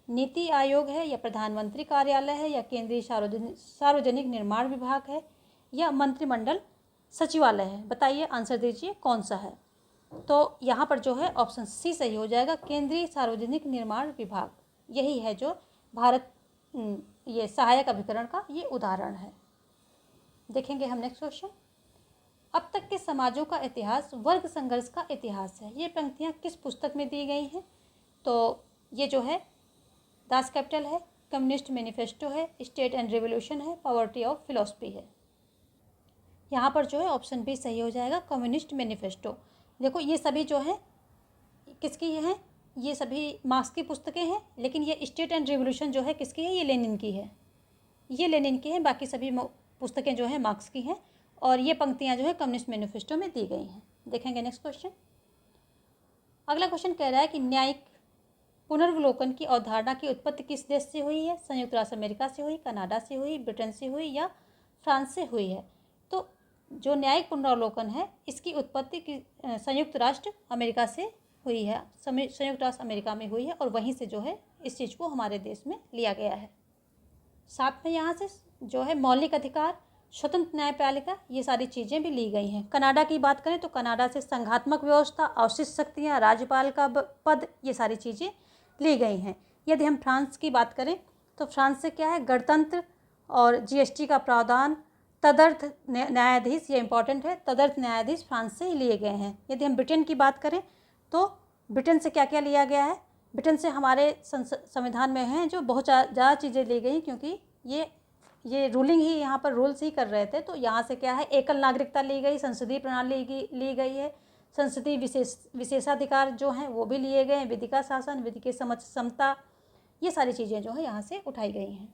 नीति आयोग है, या प्रधानमंत्री कार्यालय है, या केंद्रीय सार्वजनिक निर्माण विभाग है, या मंत्रिमंडल सचिवालय है? बताइए, आंसर दीजिए कौन सा है। तो यहाँ पर जो है ऑप्शन सी सही हो जाएगा, केंद्रीय सार्वजनिक निर्माण विभाग। यही है जो भारत ये सहायक अभिकरण का ये उदाहरण है। देखेंगे हम नेक्स्ट क्वेश्चन। अब तक के समाजों का इतिहास वर्ग संघर्ष का इतिहास है। ये पंक्तियाँ किस पुस्तक में दी गई हैं? तो ये जो है दास कैपिटल है, कम्युनिस्ट मैनिफेस्टो है, स्टेट एंड रिवोल्यूशन है, पॉवर्टी ऑफ फिलॉसफी है। यहाँ पर जो है ऑप्शन बी सही हो जाएगा, कम्युनिस्ट मैनिफेस्टो। देखो ये सभी जो है किसकी हैं? ये सभी मार्क्स की पुस्तकें हैं, लेकिन ये स्टेट एंड रिवोल्यूशन जो है किसकी है? ये लेनिन की है, ये लेनिन की है। बाकी सभी पुस्तकें जो है मार्क्स की हैं, और ये पंक्तियाँ जो है कम्युनिस्ट मैनिफेस्टो में दी गई हैं। देखेंगे नेक्स्ट क्वेश्चन। अगला क्वेश्चन कह रहा है कि न्यायिक पुनर्वलोकन की अवधारणा की उत्पत्ति किस देश से हुई है? संयुक्त राष्ट्र अमेरिका से हुई, कनाडा से हुई, ब्रिटेन से हुई, या फ्रांस से हुई है? तो जो न्यायिक पुनर्वलोकन है इसकी उत्पत्ति संयुक्त राष्ट्र अमेरिका से हुई है, संयुक्त राष्ट्र अमेरिका में हुई है, और वहीं से जो है इस चीज़ को हमारे देश में लिया गया है। साथ में यहाँ से जो है मौलिक अधिकार, स्वतंत्र न्यायपालिका, ये सारी चीज़ें भी ली गई हैं। कनाडा की बात करें तो कनाडा से संघात्मक व्यवस्था, अवशिष्ट शक्तियाँ, राज्यपाल का पद, ये सारी चीज़ें ली गई हैं। यदि हम फ्रांस की बात करें तो फ्रांस से क्या है? गणतंत्र और जीएसटी का प्रावधान, तदर्थ न्यायाधीश, ये इंपॉर्टेंट है, तदर्थ न्यायाधीश फ्रांस से ही लिए गए हैं। यदि हम ब्रिटेन की बात करें तो ब्रिटेन से क्या क्या लिया गया है? ब्रिटेन से हमारे संविधान में हैं जो बहुत ज़्यादा चीज़ें ली गई, क्योंकि ये रूलिंग ही यहाँ पर रूल्स ही कर रहे थे। तो यहाँ से क्या है? एकल नागरिकता ली गई, संसदीय प्रणाली ली गई है, संसदीय विशेषाधिकार जो हैं वो भी लिए गए हैं, विधि का शासन, विधि की समता, ये सारी चीज़ें जो है यहाँ से उठाई गई हैं।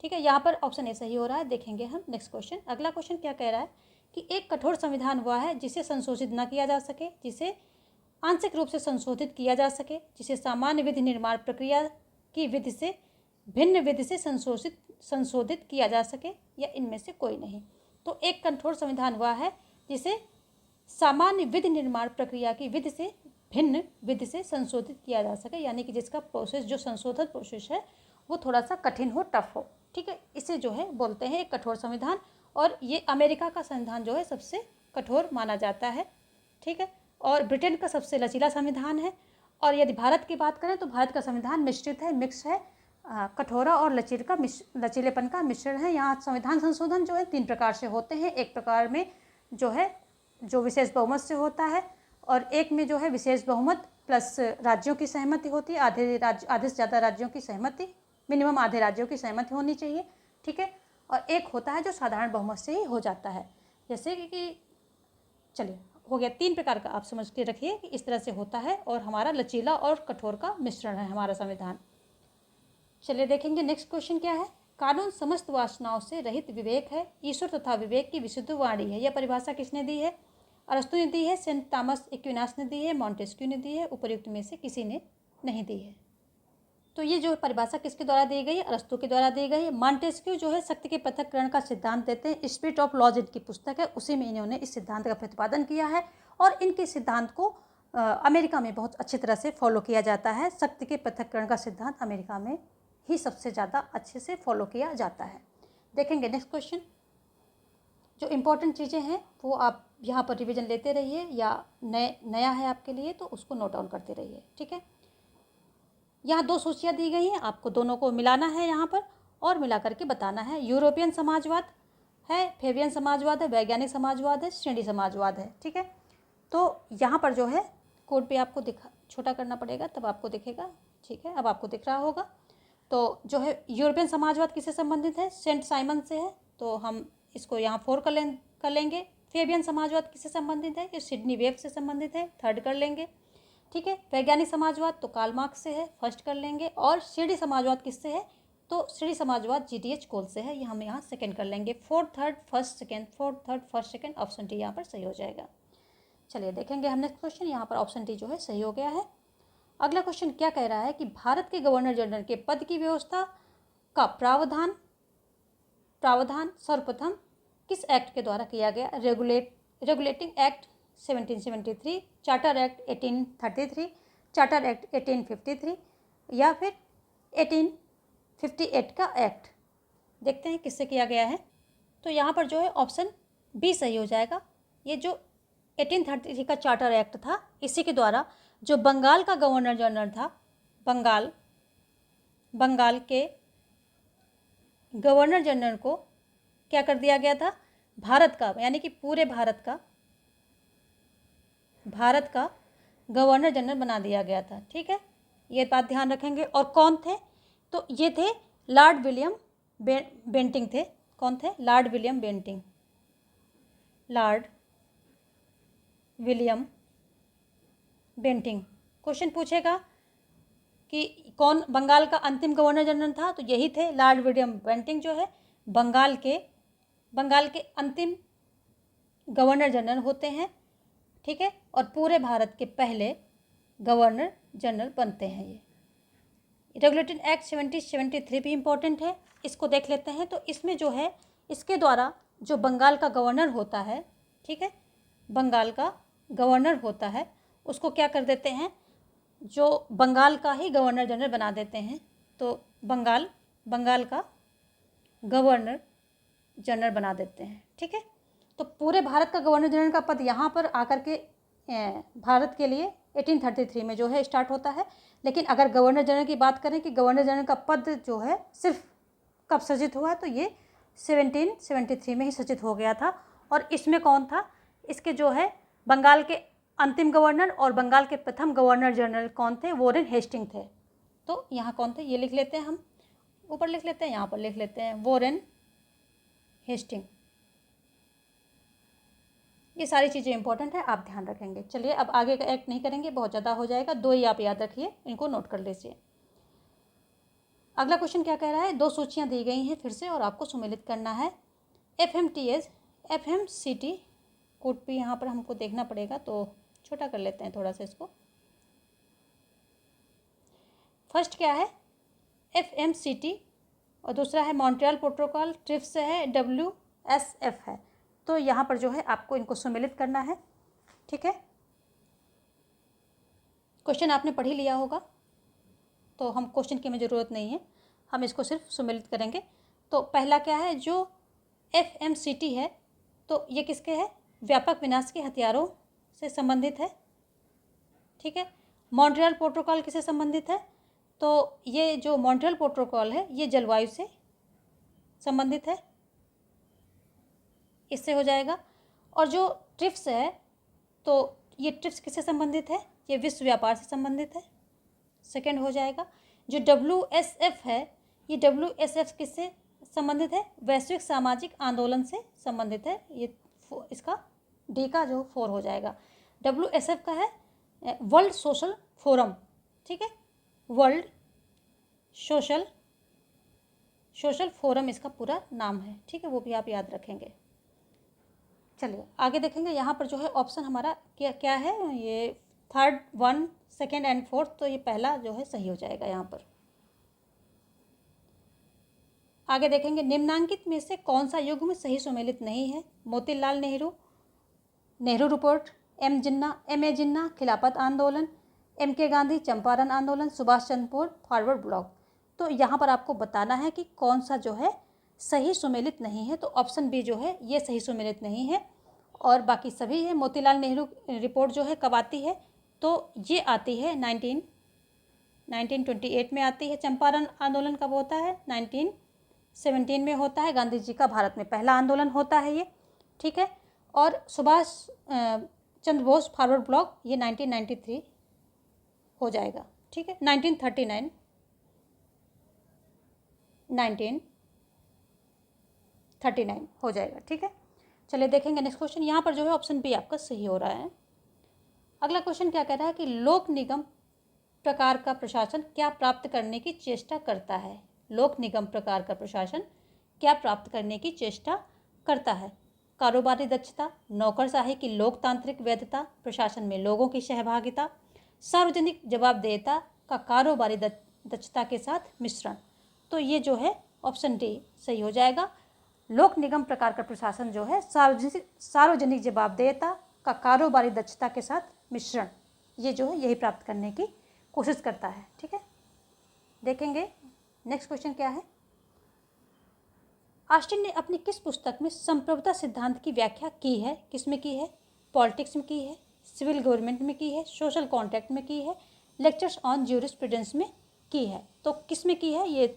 ठीक है, यहाँ पर ऑप्शन ए सही हो रहा है। देखेंगे हम नेक्स्ट क्वेश्चन। अगला क्वेश्चन क्या कह रहा है कि एक कठोर संविधान वह है जिसे संशोधित न किया जा सके, जिसे आंशिक रूप से संशोधित किया जा सके, जिसे सामान्य विधि निर्माण प्रक्रिया की विधि से भिन्न विधि से संशोधित किया जा सके, या इनमें से कोई नहीं। तो एक कठोर संविधान वह है जिसे सामान्य विधि निर्माण प्रक्रिया की विधि से भिन्न विधि से संशोधित किया जा सके, यानी कि जिसका प्रोसेस, जो संशोधित प्रोसेस है वो थोड़ा सा कठिन हो, टफ हो, ठीक है। इसे जो है बोलते हैं एक कठोर संविधान, और ये अमेरिका का संविधान जो है सबसे कठोर माना जाता है, ठीक है। और ब्रिटेन का सबसे लचीला संविधान है। और यदि भारत की बात करें तो भारत का संविधान मिश्रित है, मिक्स है, कठोरा और लचीलेपन का मिश्रण है। यहाँ संविधान संशोधन जो है 3 प्रकार से होते हैं। एक प्रकार में जो है जो विशेष बहुमत से होता है, और एक में जो है विशेष बहुमत प्लस राज्यों की सहमति होती है, आधे से ज़्यादा राज्यों की सहमति, मिनिमम आधे राज्यों की सहमति होनी चाहिए, ठीक है। और एक होता है जो साधारण बहुमत से ही हो जाता है, जैसे कि चलिए हो गया 3 प्रकार का, आप समझ के रखिए कि इस तरह से होता है, और हमारा लचीला और कठोर का मिश्रण है हमारा संविधान। चलिए देखेंगे नेक्स्ट क्वेश्चन क्या है। कानून समस्त वासनाओं से रहित विवेक है, ईश्वर तथा विवेक की विशुद्ध वाणी है। यह परिभाषा किसने दी है? अरस्तु ने दी है, सेंट थॉमस एक्विनास ने दी है, मॉन्टेस्क्यू ने दी है, उपर्युक्त में से किसी ने नहीं दी है। तो ये जो परिभाषा किसके द्वारा दी गई है? अरस्तु के द्वारा दी गई है। मॉन्टेस्क्यू जो है शक्ति के पृथक्करण का सिद्धांत देते हैं, स्पिरिट ऑफ लॉज इनकी पुस्तक है, उसी में इन्होंने इस सिद्धांत का प्रतिपादन किया है, और इनके सिद्धांत को अमेरिका में बहुत अच्छी तरह से फॉलो किया जाता है। शक्ति के पृथक्करण का सिद्धांत अमेरिका में ही सबसे ज़्यादा अच्छे से फॉलो किया जाता है। देखेंगे नेक्स्ट क्वेश्चन। जो इम्पोर्टेंट चीज़ें हैं वो आप यहाँ पर रिवीजन लेते रहिए, या नया है आपके लिए तो उसको नोट डाउन करते रहिए, ठीक है। यहाँ 2 सूचियाँ दी गई हैं, आपको दोनों को मिलाना है यहाँ पर और मिला करके बताना है। यूरोपियन समाजवाद है, फेबियन समाजवाद है, वैज्ञानिक समाजवाद है, श्रेणी समाजवाद है, ठीक है। तो यहाँ पर जो है कोड पे आपको छोटा करना पड़ेगा, तब आपको दिखेगा, ठीक है। अब आपको दिख रहा होगा। तो जो है यूरोपियन समाजवाद किससे संबंधित है? सेंट साइमन से है, तो हम इसको यहाँ 4 कर लेंगे। फेबियन समाजवाद किससे संबंधित है? ये सिडनी वेव से संबंधित है, 3rd कर लेंगे, ठीक है। वैज्ञानिक समाजवाद तो कार्ल मार्क्स से है, 1st कर लेंगे। और श्रेणी समाजवाद किससे है? तो श्रेणी समाजवाद GTH कोल से है, ये हम यहाँ 2nd कर लेंगे। 4th 3rd 1st 2nd, 4th 3rd 1st 2nd, option D यहाँ पर सही हो जाएगा। चलिए देखेंगे हम नेक्स्ट क्वेश्चन। यहाँ पर ऑप्शन डी जो है सही हो गया है। अगला क्वेश्चन क्या कह रहा है कि भारत के गवर्नर जनरल के पद की व्यवस्था का प्रावधान सर्वप्रथम किस एक्ट के द्वारा किया गया? Regulating act 1773, charter act 1833, charter act 1853, या फिर 1858 का एक्ट। देखते हैं किससे किया गया है। तो यहाँ पर जो है ऑप्शन बी सही हो जाएगा। ये जो 1833 का चार्टर एक्ट था, इसी के द्वारा जो बंगाल का गवर्नर जनरल था, बंगाल के गवर्नर जनरल को क्या कर दिया गया था? भारत का, यानी कि पूरे भारत का गवर्नर जनरल बना दिया गया था, ठीक है। ये बात ध्यान रखेंगे। और कौन थे? तो ये थे लॉर्ड विलियम बेंटिंग थे। कौन थे? Lord William Bentinck. क्वेश्चन पूछेगा कि कौन बंगाल का अंतिम गवर्नर जनरल था, तो यही थे लॉर्ड विलियम बेंटिंग, जो है बंगाल के अंतिम गवर्नर जनरल होते हैं, ठीक है। और पूरे भारत के पहले गवर्नर जनरल बनते हैं ये। रेगुलेटिंग एक्ट 1773 भी इम्पोर्टेंट है, इसको देख लेते हैं। तो इसमें जो है इसके द्वारा जो बंगाल का गवर्नर होता है, ठीक है, बंगाल का गवर्नर होता है, उसको क्या कर देते हैं? जो बंगाल का ही गवर्नर जनरल बना देते हैं। तो बंगाल का गवर्नर जनरल बना देते हैं, ठीक है। तो पूरे भारत का गवर्नर जनरल का पद यहाँ पर आकर के भारत के लिए 1833 में जो है स्टार्ट होता है। लेकिन अगर गवर्नर जनरल की बात करें कि गवर्नर जनरल का पद जो है सिर्फ कब सृजित हुआ, तो ये 1773 में ही सृजित हो गया था। और इसमें कौन था? इसके जो है बंगाल के अंतिम गवर्नर और बंगाल के प्रथम गवर्नर जनरल कौन थे? वॉरेन हेस्टिंग थे। तो यहाँ कौन थे? ये लिख लेते हैं, हम ऊपर लिख लेते हैं, यहाँ पर लिख लेते हैं वॉरेन हेस्टिंग। ये सारी चीज़ें इंपॉर्टेंट है, आप ध्यान रखेंगे। चलिए अब आगे का एक्ट नहीं करेंगे, बहुत ज़्यादा हो जाएगा। 2 ही आप याद रखिए, इनको नोट कर लीजिए। अगला क्वेश्चन क्या कह रहा है? 2 सूचियाँ दी गई हैं फिर से, और आपको सम्मिलित करना है। FMTS FMCT कोड भी यहाँ पर हमको देखना पड़ेगा, तो छोटा कर लेते हैं थोड़ा सा इसको। फर्स्ट क्या है? FMCT, और दूसरा है मॉन्ट्रियल प्रोटोकॉल, ट्रिप्स है, WSF है। तो यहाँ पर जो है आपको इनको सम्मिलित करना है। ठीक है, क्वेश्चन आपने पढ़ ही लिया होगा, तो हम क्वेश्चन की हमें ज़रूरत नहीं है, हम इसको सिर्फ सुमेलित करेंगे। तो पहला क्या है, जो FMCT है तो ये किसके है, व्यापक विनाश के हथियारों से संबंधित है। ठीक है, मॉन्ट्रियल प्रोटोकॉल किससे संबंधित है, तो ये जो मॉन्ट्रियल प्रोटोकॉल है ये जलवायु से संबंधित है, इससे हो जाएगा। और जो ट्रिप्स है तो ये ट्रिप्स किससे संबंधित है, ये विश्व व्यापार से संबंधित है, सेकंड हो जाएगा। जो WSF है, ये WSF किससे संबंधित है, वैश्विक सामाजिक आंदोलन से संबंधित है, ये इसका डी का जो 4 हो जाएगा। WSF का है वर्ल्ड सोशल फोरम, ठीक है, वर्ल्ड सोशल फोरम इसका पूरा नाम है, ठीक है, वो भी आप याद रखेंगे। चलिए आगे देखेंगे, यहाँ पर जो है ऑप्शन हमारा क्या क्या है, ये थर्ड, 1, 2 एंड 4, तो ये पहला जो है सही हो जाएगा यहाँ पर। आगे देखेंगे, निम्नांकित में से कौन सा युग्म सही सुमेलित नहीं है, मोतीलाल नेहरू, नेहरू रिपोर्ट, M.A. जिन्ना खिलाफत आंदोलन, M.K. गांधी चंपारण आंदोलन, सुभाष चंद्र बोस फॉरवर्ड ब्लॉक। तो यहाँ पर आपको बताना है कि कौन सा जो है सही सुमेलित नहीं है, तो ऑप्शन बी जो है ये सही सुमेलित नहीं है, और बाकी सभी है। मोतीलाल नेहरू रिपोर्ट जो है कब आती है, तो ये आती है 1928 में आती है। चंपारण आंदोलन कब होता है, 1917 में होता है, गांधी जी का भारत में पहला आंदोलन होता है ये, ठीक है। और सुभाष चंद्र बोस फॉरवर्ड ब्लॉक ये 1993 हो जाएगा, ठीक है, 1939 हो जाएगा, ठीक है। चलिए देखेंगे नेक्स्ट क्वेश्चन, यहाँ पर जो है ऑप्शन बी आपका सही हो रहा है। अगला क्वेश्चन क्या कह रहा है कि लोक निगम प्रकार का प्रशासन क्या प्राप्त करने की चेष्टा करता है, लोक निगम प्रकार का प्रशासन क्या प्राप्त करने की चेष्टा करता है, कारोबारी दक्षता, नौकरशाही की लोकतांत्रिक वैधता, प्रशासन में लोगों की सहभागिता, सार्वजनिक जवाबदेहिता का कारोबारी दक्षता के साथ मिश्रण। तो ये जो है ऑप्शन डी सही हो जाएगा। लोक निगम प्रकार का प्रशासन जो है सार्वजनिक जवाबदेहिता का कारोबारी दक्षता के साथ मिश्रण, ये जो है यही प्राप्त करने की कोशिश करता है, ठीक है। देखेंगे नेक्स्ट क्वेश्चन क्या है, ऑस्टिन ने अपनी किस पुस्तक में संप्रभुता सिद्धांत की व्याख्या की है, किसमें की है, पॉलिटिक्स में की है, सिविल गवर्नमेंट में की है, सोशल कॉन्ट्रैक्ट में की है, लेक्चर्स ऑन ज्यूरिस्प्रूडेंस में की है। तो किस में की है ये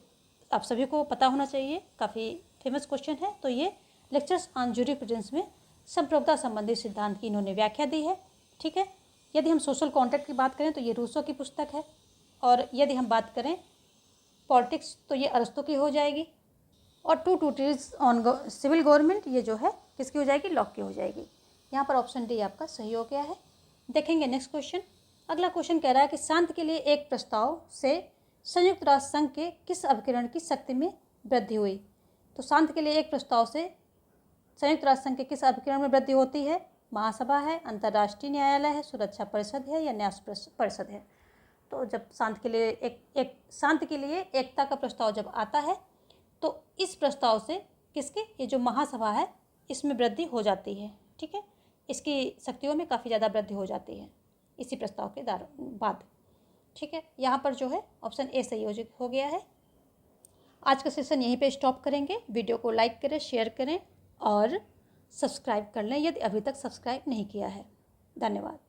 आप सभी को पता होना चाहिए, काफ़ी फेमस क्वेश्चन है। तो ये लेक्चर्स ऑन ज्यूरिस्प्रूडेंस में संप्रभुता संबंधी सिद्धांत की इन्होंने व्याख्या दी है, ठीक है। यदि हम सोशल कॉन्ट्रैक्ट की बात करें तो ये रूसो की पुस्तक है, और यदि हम बात करें पॉलिटिक्स तो ये अरस्तु की हो जाएगी, और 2 ट्रीटीज ऑन सिविल गवर्नमेंट ये जो है किसकी हो जाएगी, लॉक की हो जाएगी। यहाँ पर ऑप्शन डी आपका सही हो गया है। देखेंगे नेक्स्ट क्वेश्चन, अगला क्वेश्चन कह रहा है कि शांति के लिए एक प्रस्ताव से संयुक्त राष्ट्र संघ के किस अभिकरण की शक्ति में वृद्धि हुई। तो शांति के लिए एक प्रस्ताव से संयुक्त राष्ट्र संघ के किस अभिकरण में वृद्धि होती है, महासभा है, अंतर्राष्ट्रीय न्यायालय है, सुरक्षा परिषद है, या न्यास परिषद है। तो जब शांति के लिए शांति के लिए एकता का प्रस्ताव जब आता है तो इस प्रस्ताव से किसके, ये जो महासभा है इसमें वृद्धि हो जाती है, ठीक है, इसकी शक्तियों में काफ़ी ज़्यादा वृद्धि हो जाती है इसी प्रस्ताव के बाद, ठीक है। यहाँ पर जो है ऑप्शन ए सही हो गया है। आज का सेशन यहीं पे स्टॉप करेंगे। वीडियो को लाइक करें, शेयर करें और सब्सक्राइब कर लें यदि अभी तक सब्सक्राइब नहीं किया है। धन्यवाद।